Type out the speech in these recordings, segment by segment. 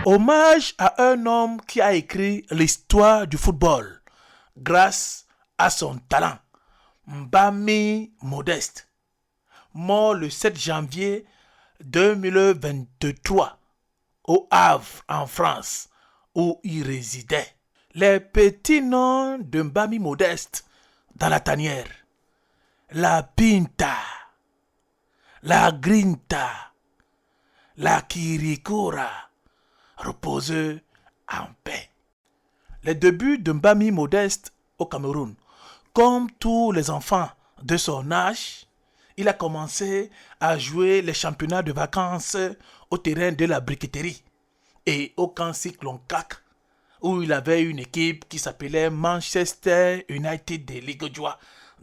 Hommage à un homme qui a écrit l'histoire du football grâce à son talent. Mbami Modeste, mort le 7 janvier 2023 au Havre en France où il résidait. Les petits noms de Mbami Modeste dans la tanière: la Pinta, la Grinta, la Kirikura, reposeux en paix. Les débuts de Mbami Modeste au Cameroun. Comme tous les enfants de son âge, il a commencé à jouer les championnats de vacances au terrain de la briqueterie et au camp Cyclone CAC, où il avait une équipe qui s'appelait Manchester United de Ligue 2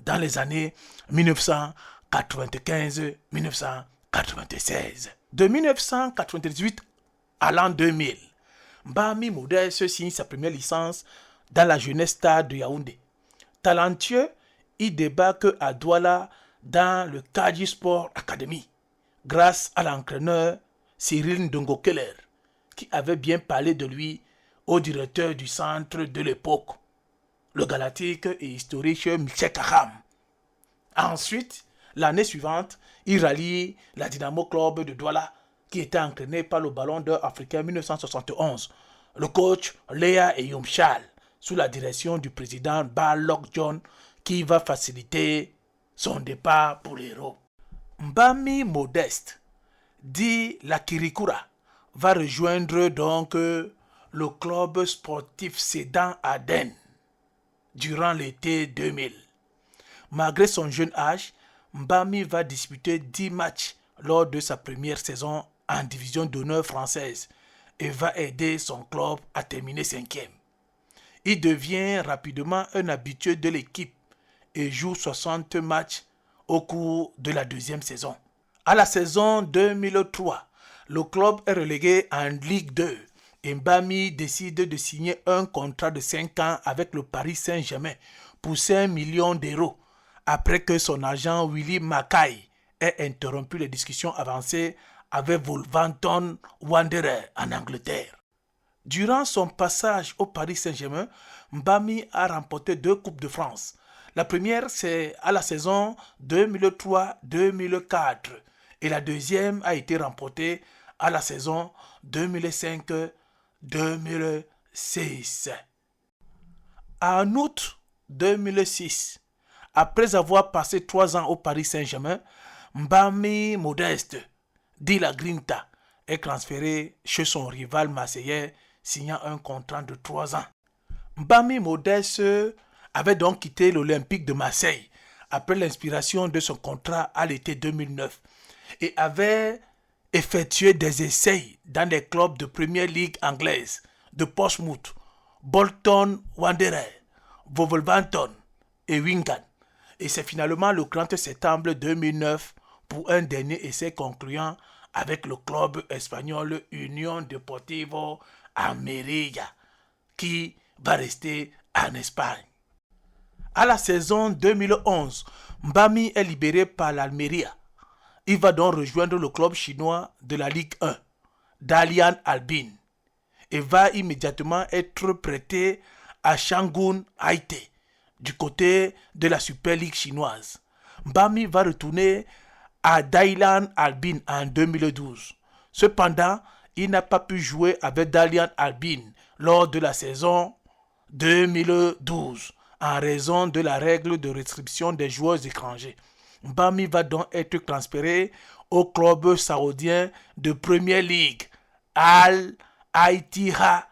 dans les années 1995-1996. De 1998 à l'an 2000, Mbami Modeste signe sa première licence dans la Jeunesse Stade de Yaoundé. Talentueux, il débarque à Douala dans le Kaji Sport Academy grâce à l'entraîneur Cyril Ndongo Keller qui avait bien parlé de lui au directeur du centre de l'époque, le galactique et historique Michel Kaham. Ensuite, l'année suivante, il rallie la Dynamo Club de Douala qui était entraîné par le Ballon d'Or africain 1971, le coach Léa Eyumchal, sous la direction du président Balok John, qui va faciliter son départ pour l'Hérault. Mbami Modeste, dit la Kirikura, va rejoindre donc le club sportif Sedan Aden durant l'été 2000. Malgré son jeune âge, Mbami va disputer 10 matchs lors de sa première saison en division d'honneur française et va aider son club à terminer 5e. Il devient rapidement un habitué de l'équipe et joue 60 matchs au cours de la deuxième saison. À la saison 2003, le club est relégué en Ligue 2 et Mbami décide de signer un contrat de 5 ans avec le Paris Saint-Germain pour 5 millions d'euros après que son agent Willy Mackay ait interrompu les discussions avancées avec Wolverhampton Wanderers en Angleterre. Durant son passage au Paris Saint-Germain, Mbami a remporté 2 Coupes de France. La première, c'est à la saison 2003-2004 et la deuxième a été remportée à la saison 2005-2006. En août 2006, après avoir passé 3 ans au Paris Saint-Germain, Mbami Modeste, dit la Grinta, est transféré chez son rival marseillais, signant un contrat de 3 ans. Mbami Modeste avait donc quitté l'Olympique de Marseille après l'inspiration de son contrat à l'été 2009 et avait effectué des essais dans des clubs de Première Ligue anglaise de Portsmouth, Bolton Wanderers, Wolverhampton et Wigan. Et c'est finalement le 30 septembre 2009 pour un dernier essai concluant avec le club espagnol Unión Deportivo Almería, qui va rester en Espagne. À la saison 2011, Mbami est libéré par l'Almería. Il va donc rejoindre le club chinois de la Ligue 1, Dalian Albin, et va immédiatement être prêté à Shanghai Haïti, du côté de la Super League chinoise. Mbami va retourner à Dalian Albin en 2012. Cependant, il n'a pas pu jouer avec Dalian Albin lors de la saison 2012 en raison de la règle de restriction des joueurs étrangers. Mbami va donc être transféré au club saoudien de Premier League, Al-Ittihad,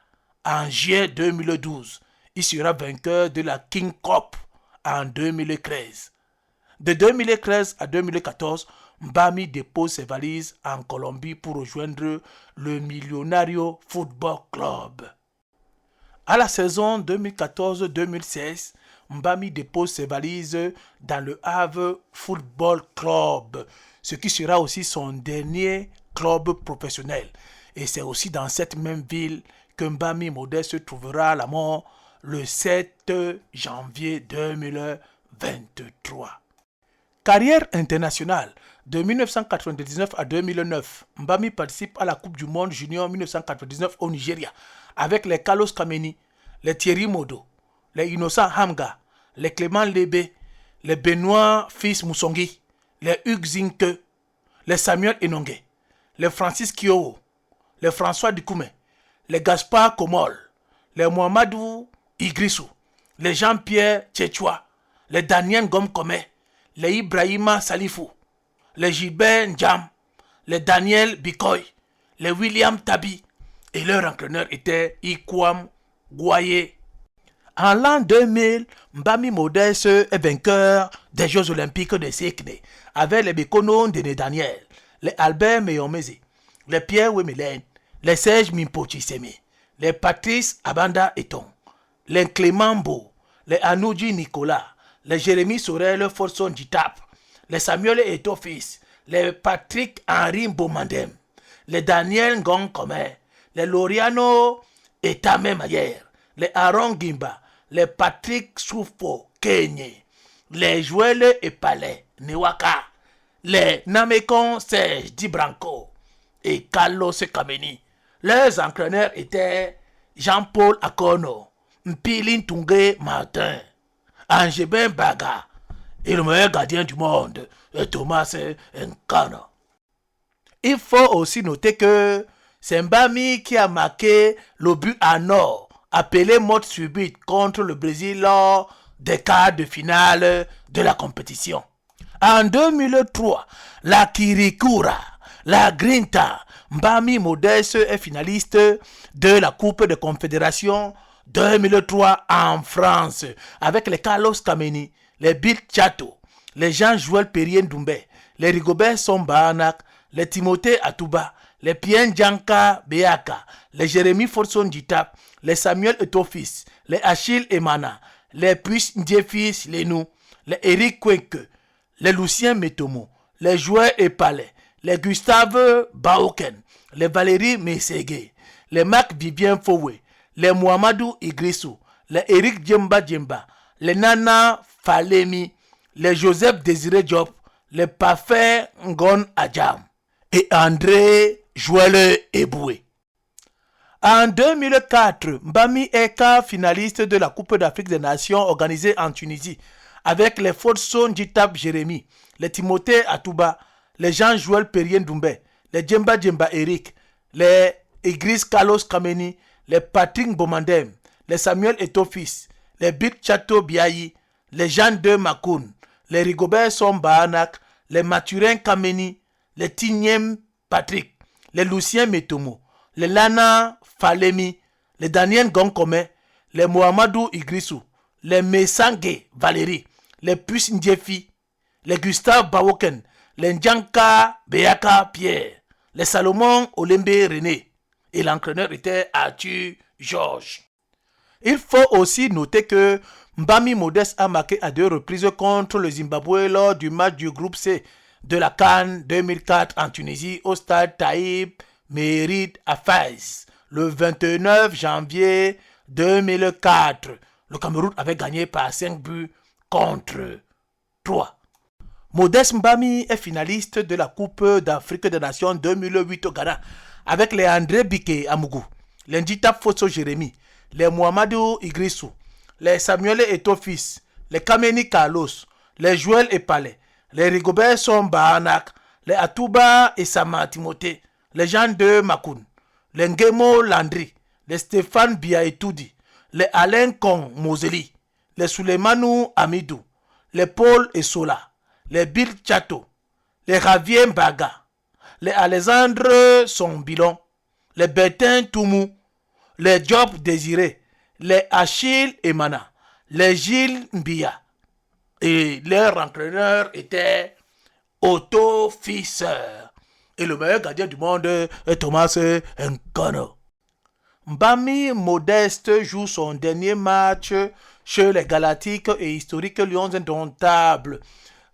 en juillet 2012. Il sera vainqueur de la King Cup en 2013. De 2013 à 2014, Mbami dépose ses valises en Colombie pour rejoindre le Millonarios Football Club. À la saison 2014-2016, Mbami dépose ses valises dans le Havre Football Club, ce qui sera aussi son dernier club professionnel. Et c'est aussi dans cette même ville que Mbami Modeste trouvera la mort le 7 janvier 2023. Carrière internationale. De 1999 à 2009, Mbami participe à la Coupe du Monde Junior 1999 au Nigeria avec les Carlos Kameni, les Thierry Modo, les Innocent Hamga, les Clément Lébé, les Benoît Fils Moussongi, les Hugues Zinke, les Samuel Enongue, les Francis Kiowo, les François Dikoumé, les Gaspard Komol, les Mohamedou Idrissou, les Jean-Pierre Tchéchoua, les Daniel Gomkome, les Ibrahima Salifou, les Gilbert Ndjam, les Daniel Bikoy, les William Tabi, et leur entraîneur était Ikwam Gwaye. En l'an 2000, Mbami Modeste est vainqueur des Jeux Olympiques de Sydney avec les Bekono Dene Daniel, les Albert Meyomeze, les Pierre Wemelen, les Serge Mimpochi-Seme, les Patrice Abanda Eton, les Clément Beau, les Anouji Nicolas, les Jérémy Sorel Forson Jitap, les Samuel Eto'o-Fils, les Patrick Henri Bomandem, les Daniel Ngong Kome, les Loriano Etame Mayer, les Aaron Gimba, les Patrick Soufo Kenye, les Joël Epalais Newaka, les Namekon Serge Dibranco et Carlos Kameni. Leurs entraîneurs étaient Jean-Paul Akono, Mpilin Tungé Martin, Angébin Baga et le meilleur gardien du monde, Thomas Nkano. Il faut aussi noter que c'est Mbami qui a marqué le but en or, appelé mort subite contre le Brésil lors des quarts de finale de la compétition. En 2003, la Kirikura, la Grinta, Mbami Modeste est finaliste de la Coupe de Confédération 2003 en France avec les Carlos Kameni, les Bill Chato, les Jean-Joël Perrien Doumbé, les Rigobert Sombanak, les Timothée Atouba, les Pierre Djanka Beaka, les Jérémy Forson Djitap, les Samuel Eto'o-Fils, les Achille Emana, les Puis Ndjefis Lenou, les Eric Kwenke, les Lucien Metomo, les Joueurs Epalais, les Gustave Baoken, les Valérie Mességué, les Marc Vivien Foué, les Mohamedou Idrissou, les Eric Djemba Djemba, les Nana Falemi, les Joseph Désiré Diop, les Parfait Ngon Adjam et André Joël Eboué. En 2004, Mbami est quart finaliste de la Coupe d'Afrique des Nations organisée en Tunisie avec les Forson Djitap Jérémy, les Timothée Atouba, les Jean-Joël Perrien Doumbé, les Djemba Djemba Eric, les Idriss Carlos Kameni, les Patrick Bomandem, les Samuel Eto'o-Fils, les Big Chateau Biayi, les Jean de Makoun, les Rigobert Sombanak, les Mathurin Kameni, les Tigniem Patrick, les Lucien Metomo, les Lana Falemi, les Daniel Gonkome, les Mohamedou Idrissou, les Messangue Valérie, les Puss Ndjefi, les Gustave Bawoken, les Ndjanka Beaka Pierre, les Salomon Olembe René, et l'entraîneur était Arthur Georges. Il faut aussi noter que Mbami Modeste a marqué à 2 reprises contre le Zimbabwe lors du match du groupe C de la CAN 2004 en Tunisie au stade Taïb Mérid à Fès le 29 janvier 2004. Le Cameroun avait gagné par 5 buts contre 3. Modeste Mbami est finaliste de la Coupe d'Afrique des Nations 2008 au Ghana avec les André Biké Amougou, les Ndjitap Fosso Jérémy, les Mohamedou Idrissou, les Samuel Eto'o-Fils, les Kameni Carlos, les Joël Epalais, les Rigobert Sombanak, les Atouba et Sama Timothée, les Jean de Makoun, les Ngemo Landry, les Stéphane Biaetoudi, les Alain Kong Moseli, les Souleymanou Amidou, les Paul Essola, les Bill Chato, les Javier Mbaga, les Alexandre Sombilon, les Bertin Toumou, les Job Désiré, les Achille Emana, les Gilles Mbia. Et leur entraîneur était Otto Fischer. Et le meilleur gardien du monde est Thomas Nkano. Mbami Modeste joue son dernier match chez les Galactiques et historiques Lions Indomptables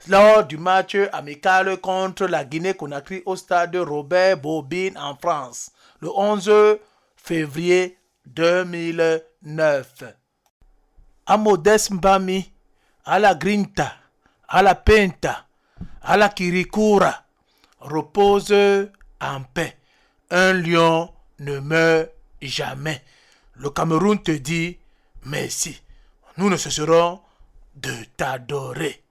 lors du match amical contre la Guinée-Conakry au stade Robert Bobine en France le 11 février 2009. À Modeste Mbami, à la Grinta, à la Penta, à la Kirikura, repose en paix. Un lion ne meurt jamais. Le Cameroun te dit merci. Nous ne cesserons de t'adorer.